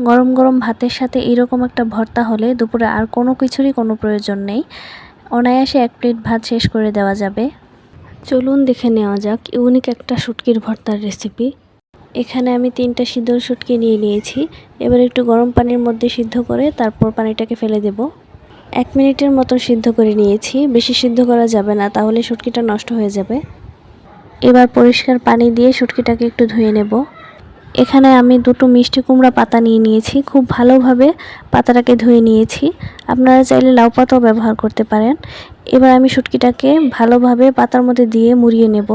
গরম গরম ভাতের সাথে এরকম একটা ভর্তা হলে দুপুরে আর কোনো কিছুরই কোনো প্রয়োজন নেই। অনায়াসে 1 প্লেট ভাত শেষ করে দেওয়া যাবে। চলুন দেখে নেওয়া যাক ইউনিক একটা শুটকির ভর্তার রেসিপি। এখানে আমি 3টা সিদ্ধ শুটকি নিয়ে নিয়েছি। এবার একটু গরম পানির মধ্যে সিদ্ধ করে তারপর পানিটাকে ফেলে দেব। 1 মিনিটের মতো সিদ্ধ করে নিয়েছি। বেশি সিদ্ধ করা যাবে না, তাহলে শুটকিটা নষ্ট হয়ে যাবে। এবার পরিষ্কার পানি দিয়ে শুটকিটাকে একটু ধুয়ে নেব। এখানে আমি 2টো মিষ্টি কুমড়া পাতা নিয়ে নিয়েছি। খুব ভালোভাবে পাতাটাকে ধুয়ে নিয়েছি। আপনারা চাইলে লাউ পাতাও ব্যবহার করতে পারেন। এবার আমি শুটকিটাকে ভালোভাবে পাতার মধ্যে দিয়ে মুড়িয়ে নেব।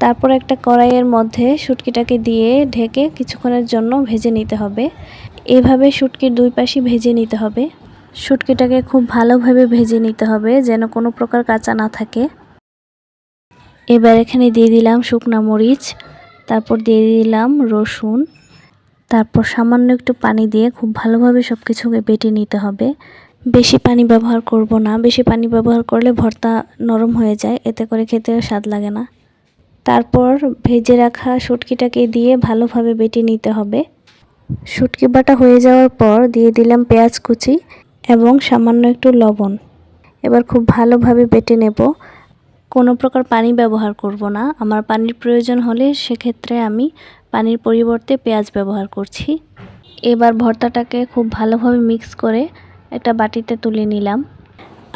তারপর একটা কড়াইয়ের মধ্যে শুটকিটাকে দিয়ে ঢেকে কিছুক্ষণের জন্য ভেজে নিতে হবে। এভাবে শুটকির 2 পাশই ভেজে নিতে হবে। শুটকিটাকে খুব ভালোভাবে ভেজে নিতে হবে যেন কোনো প্রকার কাঁচা না থাকে। এবার এখানে দিয়ে দিলাম শুকনা মরিচ, তারপর দিয়ে দিলাম রসুন, তারপর সামান্য একটু পানি দিয়ে খুব ভালোভাবে সবকিছুকে বেটে নিতে হবে। বেশি পানি ব্যবহার করব না, বেশি পানি ব্যবহার করলে ভর্তা নরম হয়ে যায়, এতে করে খেতে স্বাদ লাগে না। তারপর ভেজে রাখা শুটকিটাকে দিয়ে ভালোভাবে বেটে নিতে হবে। শুটকি বাটা হয়ে যাওয়ার পর দিয়ে দিলাম পেঁয়াজ কুচি এবং সামান্য একটু লবণ। এবার খুব ভালোভাবে বেটে নেব। কোনো প্রকার পানি ব্যবহার করব না। আমার পানির প্রয়োজন হলে সেক্ষেত্রে আমি পানির পরিবর্তে পেঁয়াজ ব্যবহার করছি। এবার ভর্তাটাকে খুব ভালোভাবে মিক্স করে একটা বাটিতে তুলে নিলাম।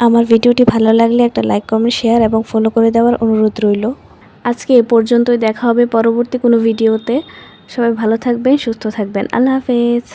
আমার ভিডিওটি ভালো লাগলে একটা লাইক, কমেন্ট, শেয়ার এবং ফলো করে দেওয়ার অনুরোধ রইল। আজকে এ পর্যন্তই। দেখা হবে পরবর্তী কোনো ভিডিওতে। সবাই ভালো থাকবেন, সুস্থ থাকবেন। আল্লাহ হাফেজ।